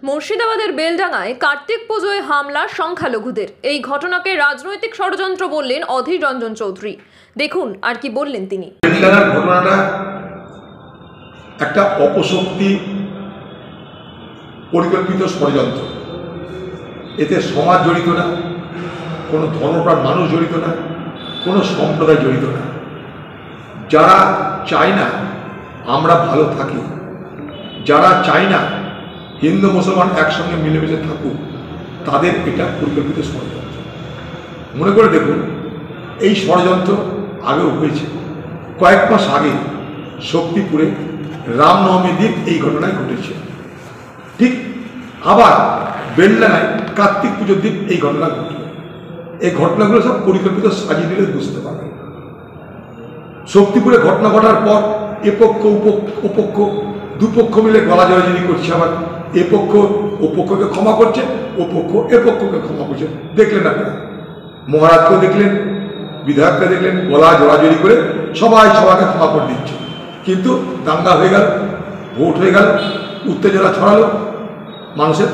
মুর্শিদাবাদের বেলডাঙায় কার্তিক পুজোয় হামলা সংখ্যালঘুদের। এই ঘটনাকে রাজনৈতিক ষড়যন্ত্র বললেন অধীর রঞ্জন চৌধুরী। দেখুন আর কি বললেন তিনি। বেলডাঙার ঘটনাটা একটা অপশক্তি পরিকল্পিত ষড়যন্ত্র। এতে সমাজ জড়িত না, কোনো ধর্মপ্রাণ মানুষ জড়িত না, কোনো সম্প্রদায় জড়িত না। যারা চায় না আমরা ভালো থাকি, যারা চায় না হিন্দু মুসলমান একসঙ্গে মিলেমিশে থাকুক, তাদের এটা পরিকল্পিত ষড়যন্ত্র। মনে করে দেখুন, এই ষড়যন্ত্র আগেও হয়েছে। কয়েক মাস আগে শক্তিপুরে রামনবমীর দিন এই ঘটনায় ঘটেছে। ঠিক আবার বেলডাঙায় কার্তিক পুজোর দিন এই ঘটনা ঘটল। এই ঘটনাগুলো সব পরিকল্পিত সাজিয়ে দিলে বুঝতে পারবেন। শক্তিপুরে ঘটনা ঘটার পর এপক্ষ উপপক্ষ দুপক্ষ মিলে গলা জড়াজড়ি করছে। আবার এপক্ষ ওপক্ষকে ক্ষমা করছে, ওপক্ষ এপক্ষকে ক্ষমা করছে। দেখলেন আপনারা, মহারাজকেও দেখলেন, বিধায়ককে দেখলেন, গলা জড়াজড়ি করে সবাই সবাইকে ক্ষমা করে দিচ্ছে। কিন্তু দাঙ্গা হয়ে গেল, ভোট হয়ে গেল, উত্তেজনা ছড়ালো, মানুষের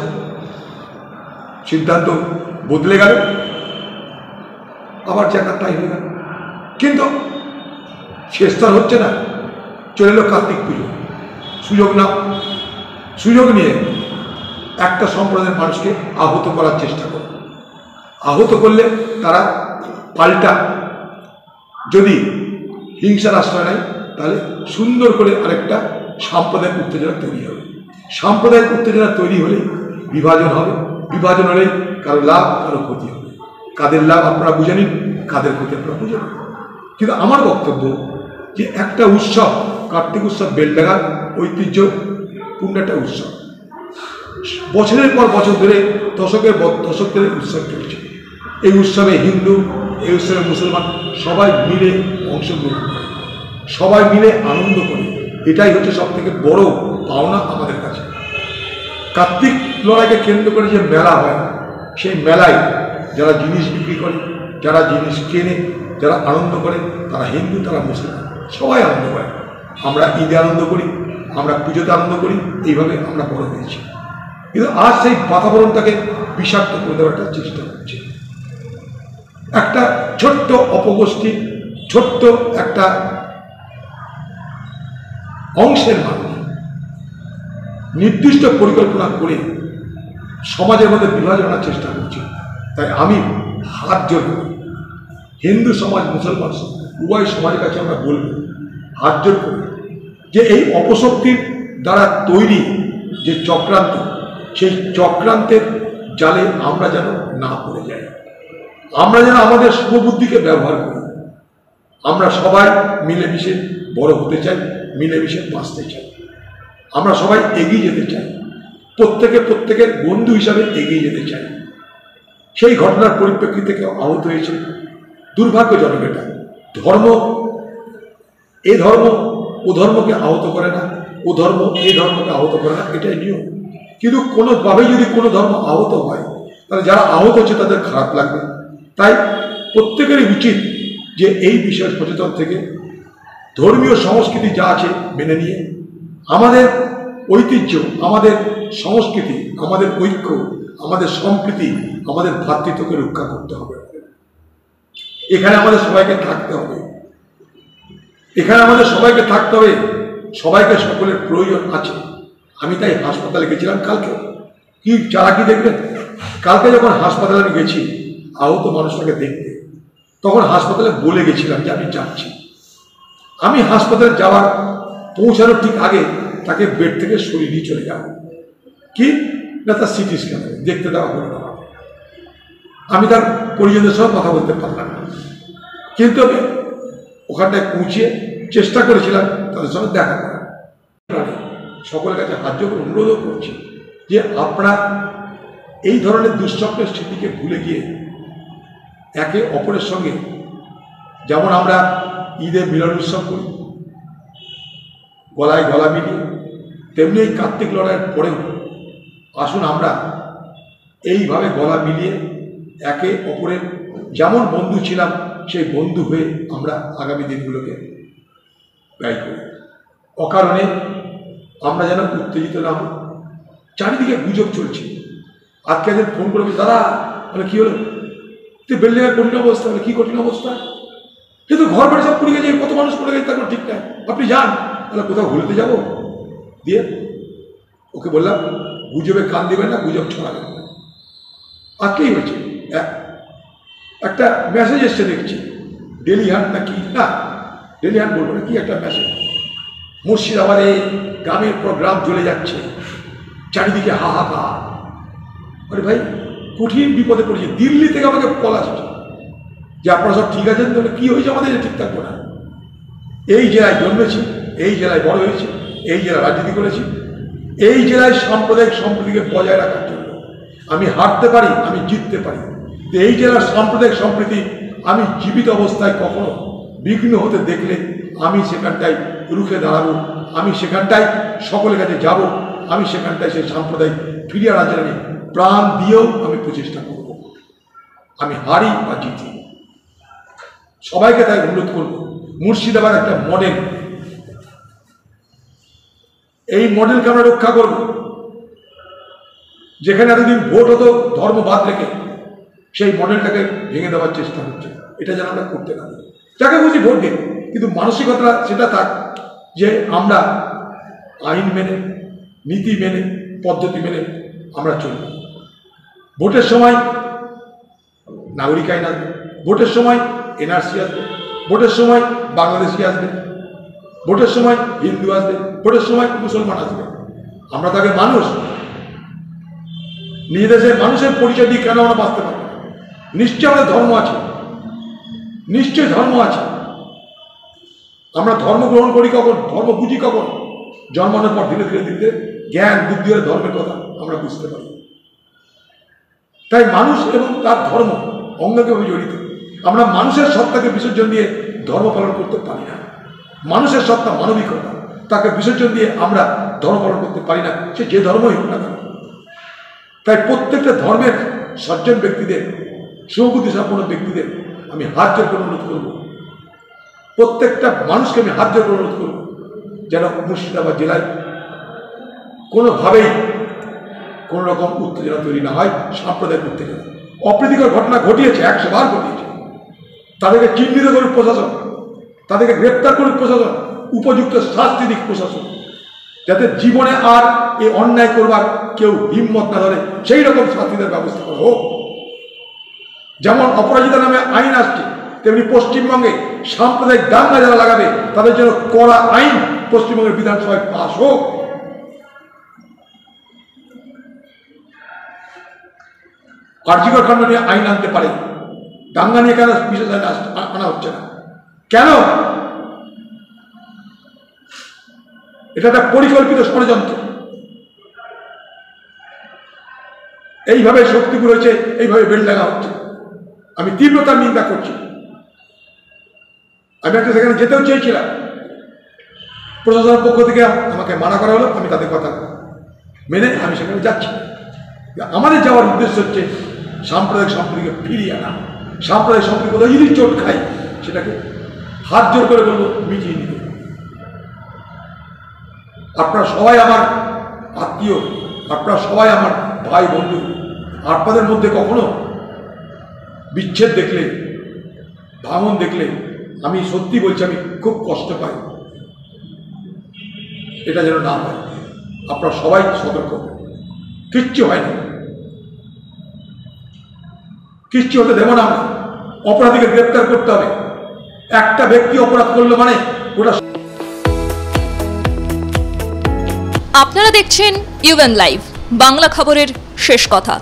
সিদ্ধান্ত বদলে গেল, আবার জায়গা তাই হয়ে গেল। কিন্তু শেষ তো হচ্ছে না, চলে এলো কার্তিক পুজো। সুযোগ নিয়ে একটা সম্প্রদায়ের মানুষকে আহত করার চেষ্টা করে। আহত করলে তারা পাল্টা যদি হিংসার আশ্রয় নেয়, তাহলে সুন্দর করে আরেকটা সাম্প্রদায়িক উত্তেজনা তৈরি হবে। সাম্প্রদায়িক উত্তেজনা তৈরি হলে বিভাজন হবে, বিভাজন হলে কারো লাভ কারো ক্ষতি হবে। কাদের লাভ আপনারা বুঝে নিন, কাদের ক্ষতি আপনারা বুঝে নিন। কিন্তু আমার বক্তব্য যে একটা উৎসব, কার্তিক উৎসব বেলডাঙার ঐতিহ্যপূর্ণ একটা উৎসব। বছরের পর বছর ধরে দশকের দশক ধরে উৎসব চলছে। এই উৎসবে হিন্দু, এই উৎসবে মুসলমান সবাই মিলে অংশগ্রহণ করে, সবাই মিলে আনন্দ করে। এটাই হচ্ছে সব থেকে বড় পাওনা আমাদের কাছে। কার্তিক লড়াইকে কেন্দ্র করে যে মেলা হয়, সেই মেলায় যারা জিনিস বিক্রি করে, যারা জিনিস কেনে, যারা আনন্দ করে, তারা হিন্দু, তারা মুসলমান, সবাই আনন্দ করে। আমরা ঈদে আনন্দ করি, আমরা পুজোতে আনন্দ করি, এইভাবে আমরা বড় হয়েছি। কিন্তু আজ সেই বাতাবরণটাকে বিষাক্ত করে দেওয়ার একটা চেষ্টা করছে একটা ছোট্ট অপগোষ্ঠী, ছোট্ট একটা অংশের মানুষ নির্দিষ্ট পরিকল্পনা করে সমাজের মধ্যে বিভাজন আনার চেষ্টা করছে। তাই আমি হাত জোর করি, হিন্দু সমাজ, মুসলমান সমাজ, উভয় সমাজের কাছে আমরা বলব, হাত জোর করি যে এই অপশক্তির দ্বারা তৈরি যে চক্রান্ত, সেই চক্রান্তের জালে আমরা যেন না পড়ে যাই। আমরা যেন আমাদের শুভবুদ্ধিকে ব্যবহার করি। আমরা সবাই মিলেমিশে বড় হতে চাই, মিলেমিশে বাঁচতে চাই, আমরা সবাই এগিয়ে যেতে চাই, প্রত্যেকের বন্ধু হিসাবে এগিয়ে যেতে চাই। সেই ঘটনার পরিপ্রেক্ষিতে কেউ আহত হয়েছে, দুর্ভাগ্যজনক। এটা ধর্ম, এ ধর্ম ও ধর্মকে আহত করে না, ও ধর্ম এ ধর্মকে আহত করে না, এটাই নিয়ম। কিন্তু কোনোভাবেই যদি কোনো ধর্ম আহত হয়, তাহলে যারা আহত হচ্ছে তাদের খারাপ লাগবে। তাই প্রত্যেকেরই উচিত যে এই বিষয়ে সচেতন থেকে ধর্মীয় সংস্কৃতি যা আছে মেনে নিয়ে আমাদের ঐতিহ্য, আমাদের সংস্কৃতি, আমাদের ঐক্য, আমাদের সম্প্রীতি, আমাদের ভ্রাতৃত্বকে রক্ষা করতে হবে। এখানে আমাদের সবাইকে থাকতে হবে, এখানে আমাদের সবাইকে থাকতে হবে, সবাইকে সকলের প্রয়োজন আছে। আমি তাই হাসপাতালে গেছিলাম কালকে। যারা কি দেখবেন, কালকে যখন হাসপাতালে আমি গেছি আহত মানুষটাকে দেখতে, তখন হাসপাতালে বলে গেছিলাম যে আমি যাচ্ছি। আমি হাসপাতালে যাওয়ার পৌঁছানোর ঠিক আগে তাকে বেড থেকে সরিয়ে নিয়ে চলে যাব। কি না, তার সিটি স্ক্যান দেখতে দেওয়া করে দেওয়া। আমি তার পরিজনদের সঙ্গে কথা বলতে পারলাম না, কিন্তু আমি ওখানটায় পৌঁছে চেষ্টা করেছিলাম তাদের সঙ্গে দেখা করার। সকলের কাছে হাত জোর করে অনুরোধও করছি যে আপনারা এই ধরনের দুঃস্বপ্নের স্মৃতিকে ভুলে গিয়ে একে অপরের সঙ্গে, যেমন আমরা ঈদে মিলন উৎসব করি গলায় গলা মিলিয়ে, তেমনি এই কার্তিক লড়াইয়ের পরেও আসুন আমরা এইভাবে গলা মিলিয়ে একে অপরের যেমন বন্ধু ছিলাম সেই বন্ধু হয়ে আমরা আগামী দিনগুলোকে ব্যয় করি। অকারণে আমরা যেন উত্তেজিত না হই। চারিদিকে গুজব চলছে। আজকে একজন ফোন করে বলছে, দাদা বলে কি হলো, তুই বিল্ডিংয়ের কঠিন অবস্থা, বলে কি কঠিন অবস্থা, কিন্তু ঘর বাড়ি সব পড়ে গেছে, কত মানুষ পড়ে গেছে, তারপর ঠিক নাই, আপনি যান। তাহলে কোথাও ঘুরতে যাবো, দিয়ে ওকে বললাম গুজবে কান দিবেন না, গুজব ছড়াবেন না। আজকেই হয়েছে একটা মেসেজ এসছে দেখছি, ডেলি হান্ট না কি, না ডেলি হান্ট বলবো না, কি একটা মেসেজ, মুর্শিদাবাদে গ্রামের পর গ্রাম চলে যাচ্ছে, চারিদিকে হাহাকার। আরে ভাই কঠিন বিপদে পড়েছে, দিল্লি থেকে আমাকে কল আসছে যে আপনারা সব ঠিক আছেন, তাহলে কি হয়েছে আমাদের, ঠিক থাকবো না। এই জেলায় জন্মেছি, এই জেলায় বড় হয়েছি, এই জেলায় রাজনীতি করেছি, এই জেলায় সাম্প্রদায়িক সম্প্রীতিকে বজায় রাখার জন্য আমি হারতে পারি, আমি জিততে পারি। এই জেলার সাম্প্রদায়িক সম্প্রীতি আমি জীবিত অবস্থায় কখনো বিঘ্ন হতে দেখলে আমি সেখানটায় রুখে দাঁড়াবো, আমি সেখানটায় সকলের কাছে যাব, আমি সেখানটায় সেই সাম্প্রদায়িক ফিরিয়ে আনার জন্য প্রাণ দিয়েও আমি প্রচেষ্টা করব। আমি হারি বা জিতি, সবাইকে তাই অনুরোধ করব। মুর্শিদাবাদ একটা মডেল, এই মডেলকে আমরা রক্ষা করব। যেখানে এতদিন ভোট হতো ধর্ম বাদ রেখে, সেই মডেলটাকে ভেঙে দেওয়ার চেষ্টা হচ্ছে, এটা যেন আমরা করতে না পারি। যাকে বুঝি ভোট দিন, কিন্তু মানসিকতা সেটা থাক যে আমরা আইন মেনে, নীতি মেনে, পদ্ধতি মেনে আমরা চলব। ভোটের সময় নাগরিক আইন আসবে, ভোটের সময় এনআরসি আসবে, ভোটের সময় বাংলাদেশি আসবে, ভোটের সময় হিন্দু আসবে, ভোটের সময় মুসলমান আসবে। আমরা তাকে মানুষ, নিজ দেশের মানুষের পরিচয় দিয়ে কেন আমরা বাঁচতে পারবো? নিশ্চয় আমাদের ধর্ম আছে, নিশ্চয় ধর্ম আছে। আমরা ধর্ম গ্রহণ করি কখন, ধর্ম বুঝি কখন? জন্মানোর পর ধীরে ধীরে ধীরে জ্ঞান বুদ্ধি হলে ধর্মের কথা আমরা বুঝতে পারি। তাই মানুষ এবং তার ধর্ম অঙ্গকে জড়িত। আমরা মানুষের সত্তাকে বিসর্জন দিয়ে ধর্ম পালন করতে পারি না। মানুষের সত্তা মানবিকতা, তাকে বিসর্জন দিয়ে আমরা ধর্ম পালন করতে পারি না, সে যে ধর্মই হোক না কেন। তাই প্রত্যেকটা ধর্মের সজ্জন ব্যক্তিদের, সুবুদ্ধি সম্পন্ন ব্যক্তিদের আমি হাত জোর করে অনুরোধ করব, প্রত্যেকটা মানুষকে আমি হাত জোর করে অনুরোধ করব যেন মুর্শিদাবাদ জেলায় কোনোভাবেই কোনো রকম উত্তেজনা তৈরি না হয়, সাম্প্রদায়িক উত্তেজনা। অপ্রীতিকর ঘটনা ঘটিয়েছে, 100 বার ঘটিয়েছে, তাদেরকে চিহ্নিত করুক প্রশাসন, তাদেরকে গ্রেপ্তার করুক প্রশাসন, উপযুক্ত শাস্তি দিক প্রশাসন, যাতে জীবনে আর এই অন্যায় করবার কেউ হিম্মত না ধরে, সেই রকম শাস্তিদের ব্যবস্থা করা হোক। যেমন অপরাজিতা নামে আইন আসছে, তেমনি পশ্চিমবঙ্গে সাম্প্রদায়িক দাঙ্গা যারা লাগাবে তাদের জন্য কড়া আইন পশ্চিমবঙ্গের বিধানসভায় পাশ হোক। কার্যকর কাণ্ড নিয়ে আইন আনতে পারে, দাঙ্গা নিয়ে কেন বিশেষ আইন আনা হচ্ছে না কেন? এটা একটা পরিকল্পিত ষড়যন্ত্র। এইভাবে শক্তিপুর হয়েছে, এইভাবে বেলডাঙ্গা হচ্ছে। আমি তীব্রতার নিন্দা করছি। আমি একটা সেখানে যেতেও চেয়েছিলাম, প্রশাসনের পক্ষ থেকে আমাকে মানা করা হলো, আমি তাদের কথা মেনে আমি সেখানে যাচ্ছি। আমাদের যাওয়ার উদ্দেশ্য হচ্ছে সাম্প্রদায়িক সম্প্রীতিকে ফিরিয়ে আনা। সাম্প্রদায়িক সম্প্রীতি কোথাও যদি চোট খাই, সেটাকে হাত জোর করে বলবো মিটিয়ে নিতে। আপনারা সবাই আমার আত্মীয়, আপনারা সবাই আমার ভাই বন্ধু। আপনাদের মধ্যে কখনো বিচ্ছেদ দেখলে, ভাঙন দেখলে, আমি সত্যি বলছি আমি খুব কষ্ট পাই। এটা যেন না হয়, আপনারা সবাই সতর্ক। কিচ্ছু হয় না, কিচ্ছু হতে দেব না আমরা। অপরাধীকে গ্রেপ্তার করতে হবে। একটা ব্যক্তি অপরাধ করলো মানে ওটা। আপনারা দেখছেন ইউএন লাইভ, বাংলা খবরের শেষ কথা।